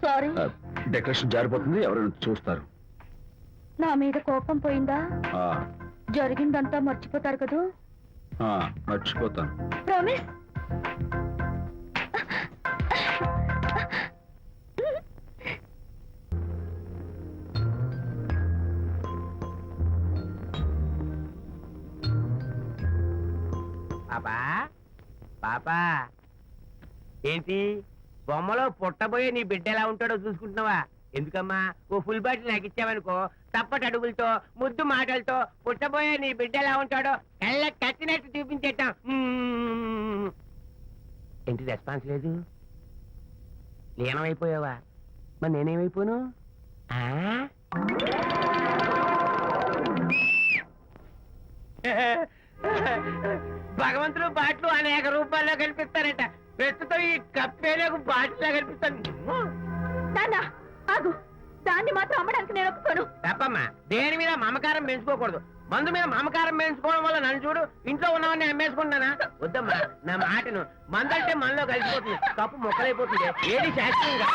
Sorry. Decoration జారిపోతుంది, ఎవరైనా చూస్తారు. నా మీద కోపం పోయిందా? ఆ, జరిగిందంతా మర్చిపోతారు కదూ? ఆ, మర్చిపోతాను. ప్రామిస్. పాపా పాపా, ఏంటి బొమ్మలో పుట్టబోయే నీ బిడ్డ ఎలా ఉంటాడో చూసుకుంటున్నావా? ఎందుకమ్మా, ఓ ఫుల్ బాటిల్ నాకు ఇచ్చావనుకో, తప్పటి అడుగులతో ముద్దు మాటలతో పుట్టబోయే నీ బిడ్డ ఎలా ఉంటాడో కళ్ళ కట్టినట్టు చూపించేటాం. ఏంటి రెస్పాన్స్ లేదు? లీనమైపోయావా? మరి నేనేమైపోను? భగవంతుడు బాట్లు అనేక రూపాల్లో కనిపిస్తారట. ప్రస్తుతం ఈ కప్పేలకు బాటిల్లా కనిపిస్తాను. ఆగు, దాన్ని మాత్రం అమ్మడానికి నేను ఒప్పుకోను. తప్పమ్మా, దేని మీద మమకారం పెంచుకోకూడదు. మందు మీద మమకారం పెంచుకోవడం వల్ల నన్ను చూడు, ఇంట్లో ఉన్నవన్నీ అమ్మేసుకుంటానా? వద్దమ్మా, నా మాటను. మందంటే మనలో కలిసిపోతుంది, కప్పు మొక్కలైపోతుంది. ఏది శాస్త్రీయంగా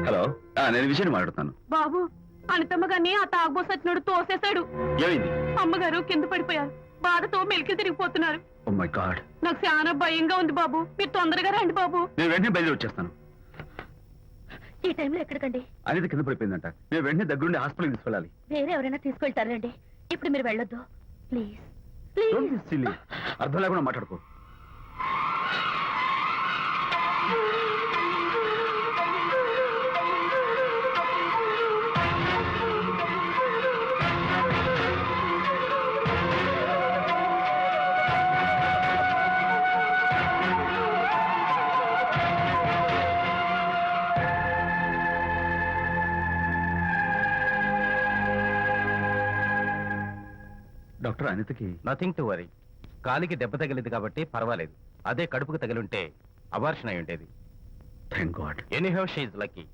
హలో, నేను విజయ్ మాట్లాడుతాను. బాబు, అనితమ్మ గారిని ఆ తాగుబోసచ్చినోడు తోసేశాడు. ఏమైంది? అమ్మగారు కింద పడిపోయారు. బాధతో మెలికి తిరిగిపోతున్నారు. ఓ మై గాడ్, నాకు చాలా భయంగా ఉంది బాబు. మీరు తొందరగా రండి బాబు. నేను వెంటనే బయలుదేరి వచ్చేస్తాను. ఈ టైంలో ఎక్కడికండి? అనేది కింద పడిపోయిందంట. నేను వెంటనే దగ్గరుండి హాస్పిటల్కి తీసుకెళ్ళాలి. వేరే ఎవరైనా తీసుకెళ్తారండి. ఇప్పుడు మీరు వెళ్ళొద్దు ప్లీజ్. Don't be silly. అర్థం లేకుండా మాట్లాడుకో. డాక్టర్, అనితకి నథింగ్ టు వరీ. కాలికి దెబ్బ తగిలింది కాబట్టి పర్వాలేదు. అదే కడుపుకు తగిలింటే అబార్షన్ అయి ఉండేది. Thank God. Anyhow she is lucky.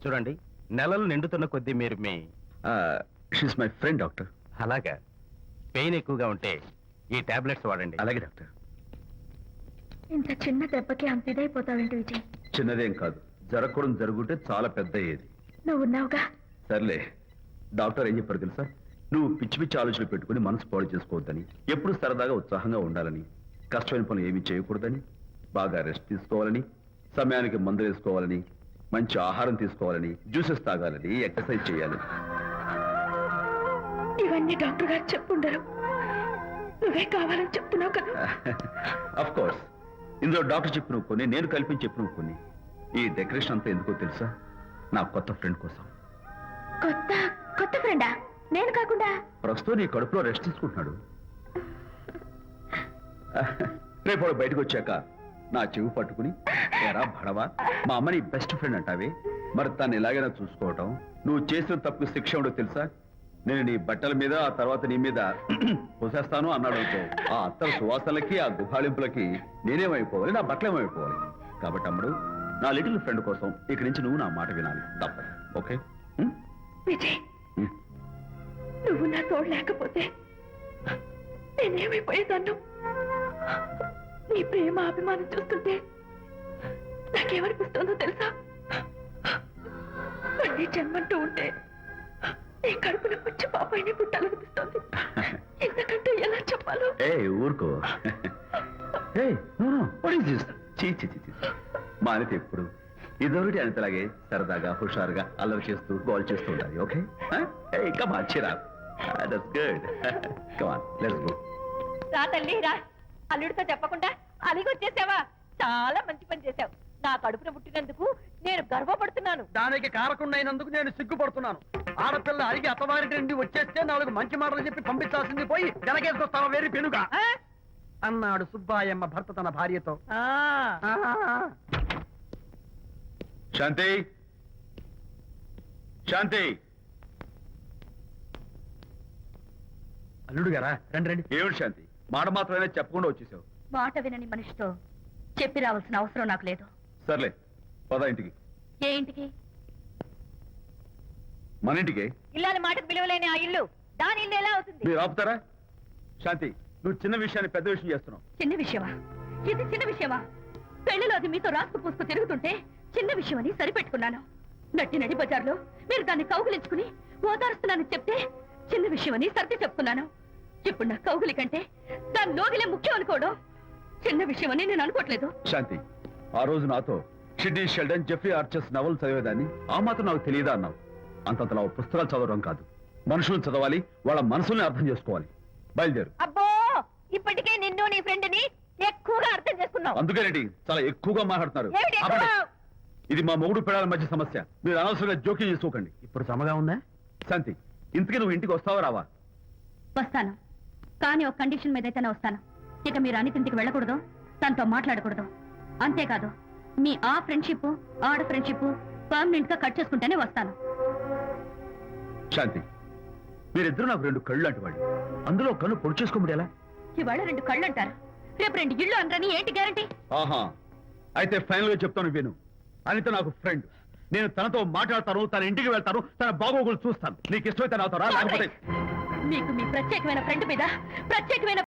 చూడండి, నెలలు నిండుతున్న కొద్దీ మీరు మీ షీస్ మై ఫ్రెండ్ డాక్టర్. అలాగా, పెయిన్ ఎక్కువగా ఉంటే ఈ టాబ్లెట్స్ వాడండి. అలాగే డాక్టర్. ఇంత చిన్న దెబ్బకి అంత ఇదైపోతావేంటి విజయ్? చిన్నదేం కాదు, జరగకూడదు జరుగుంటే చాలా పెద్ద అయ్యేది. నువ్వు ఉన్నావుగా. సర్లే, డాక్టర్ ఏం చెప్పారు తెలుసా? నువ్వు పిచ్చి పిచ్చి ఆలోచనలు పెట్టుకుని మనసు పాడు చేసుకోవద్దని, ఎప్పుడు సరదాగా ఉత్సాహంగా ఉండాలని, కష్టమైన పనులు ఏమీ చేయకూడదని, బాగా రెస్ట్ తీసుకోవాలని, సమయానికి మందులు వేసుకోవాలని, మంచి ఆహారం తీసుకోవాలని, జ్యూసెస్ తాగాలని, ఎక్సర్సైజ్ చేయాలని. ఇవన్నీ డాక్టర్ గారు చెప్పుండరు, నువ్వే కావాలని చెప్తున్నావు కదా. అఫ్ కోర్స్, ఇందులో డాక్టర్ చెప్పిన కొన్ని, నేను కల్పించి చెప్పిన కొన్ని. ఈ డెకరేషన్ అంతా ఎందుకో తెలుసా? నా కొత్త ఫ్రెండ్ కోసం. కొత్త కొత్త ఫ్రెండా? నేను కాకుండా? ప్రస్తుతం నీ కడుపులో రెస్ట్ తీసుకుంటున్నాడు. రేపు వాడు బయటకు వచ్చాక నా చెవి పట్టుకుని, ఎరా భడవా, మా అమ్మ నీ బెస్ట్ ఫ్రెండ్ అంటావే, మరి తను ఎలాగైనా చూసుకోవటం. నువ్వు చేసిన తప్పు శిక్ష ఉండో తెలుసా? నేను నీ బట్టల మీద, ఆ తర్వాత నీ మీద పోసేస్తాను అన్నాడు అనుకో, ఆ అత్తల సువాసనలకి, ఆ గుహాళింపులకి నేనేమైపోవాలి, నా బట్టలేమైపోవాలి. కాబట్టి అమ్ముడు, నా లిటిల్ ఫ్రెండ్ కోసం ఇక్కడి నుంచి నువ్వు నా మాట వినాలి, తప్పదు. ఓకే విజయ్, నువ్వు నా తోడు లేకపోతే నేనేమైపోయేదాన్ను. నీ ప్రేమ అభిమానం చూస్తుంటే నాకేమనిపిస్తుందో తెలుసా? మళ్ళీ జన్మంటూ ఉంటే నీ కడుపున వచ్చి పాపాయిని పుట్టాలనిపిస్తుంది. ఇంతకంటే ఎలా చెప్పాలో? ఏ ఊరుకో. మా అనిత ఎప్పుడు ఇదొకటి అనితలాగే సరదాగా, హుషారుగా, అల్లరి చేస్తూ, గోల్ చేస్తూ ఉండాలి. Okay, come on, cheer up. That's good. Come on, let's go. రా తల్లి రా. అల్లుడితో చెప్పకుండా అలిగొచ్చేసావా? చాలా మంచి పని చేశావు. నా కడుపున పుట్టినందుకు నేను గర్వపడుతున్నాను. దానికి కారకుండైనందుకు నేను సిగ్గుపడుతున్నాను. ఆడపిల్ల అడిగి అత్తవారికి నుండి వచ్చేస్తే 4 మంచి మాటలు చెప్పి పంపించాల్సింది పోయి వెనకేసుకొస్తావా వేరు పెనుగా ఆ? అన్నాడు సుబ్బాయమ్మ భర్త తన భార్యతో. ఆ. శాంతి శాంతి, అల్లుడు గారా, రండి రండి. ఏమిటి శాంతి, మాట మాత్రమే చెప్పకుండా వచ్చేసావు? మాట వినని మనిషితో చెప్పి రావాల్సిన అవసరం నాకు లేదు. సర్లే, పద ఇంటికి. ఏ ఇంటికి? మన ఇంటికి. ఇల్లాలి మాటకు విలువలేని ఆ ఇల్లు దాని ఇల్లు ఎలా అవుతుంది? మీరు ఆపుతారా? శాంతి, నువ్వు చిన్న విషయాన్ని పెద్ద విషయం చేస్తున్నావు. చిన్న విషయమా? ఇది చిన్న విషయమా? పెళ్లిలో అది మీతో రాసుకు పూసుకు తిరుగుతుంటే చిన్న విషయమని సరిపెట్టుకున్నాను. నడి బజార్లో మీరు దాన్ని కౌగులించుకుని ఓదారుస్తున్నానని చెప్తే చిన్న విషయమని సర్ది చెప్తున్నాను. ఇప్పుడు నా కౌగులి కంటే దాని లోగిలే ముఖ్యం అనుకోవడం చిన్న విషయమని నేను అనుకోవట్లేదు. శాంతి, ఆ రోజు నాతో షిడ్నీ షెల్డన్, జెఫ్రీ ఆర్చర్స్ నవలు చదివేదాన్ని ఆ మాత్రం నాకు తెలియదా అన్నావు. అంతంతలా పుస్తకాలు చదవడం కాదు, మనుషులను చదవాలి, వాళ్ళ మనసుల్ని అర్థం చేసుకోవాలి. బయలుదేరు. అబ్బో, ఇప్పటికే నిన్ను నీ ఫ్రెండ్ ని ఎక్కువగా అర్థం చేసుకున్నావు. అందుకేనండి చాలా ఎక్కువగా మాట్లాడుతున్నారు. ఏమిటి ఎక్కువ? ఆపండి. ఇది మా మొగుడు పిల్లల మధ్య సమస్య, మీరు అనవసరంగా జోక్యం చేసుకోకండి. ఇప్పుడు సమగా ఉందా? శాంతి, ఇంతకీ నువ్వు ఇంటికి వస్తావా రావా? వస్తాను, కానీ ఒక కండిషన్ మీద అయితేనే వస్తాను. ఇక మీరు అనితింటికి వెళ్ళకూడదు, తనతో మాట్లాడకూడదు. అంతేకాదు, మీ ఆ ఫ్రెండ్షిప్ ఆడ ఫ్రెండ్షిప్ పర్మనెంట్ గా కట్ చేసుకుంటేనే వస్తాను. శాంతి, మీరిద్దరు నాకు 2 కళ్ళు లాంటి వాడు, అందులో కళ్ళు పొడి చేసుకోమడి ఎలా? ఇవాళ 2 కళ్ళు అంటారు, రేపు 2 ఇళ్ళు అంటారని ఏంటి గ్యారంటీ? ఆహా, అయితే ఫైనల్ గా చెప్తాను విను. అనిత నాకు ఫ్రెండ్, నేను తనతో మాట్లాడతాను, తన ఇంటికి వెళ్తాను, తన బాగోగులు చూస్తాను. నీకు ఇష్టమైతే నాతో రా, లేకపోతే మీకు మీ ప్రత్యేకమైన ఫ్రెండ్ మీద ప్రత్యేకమైన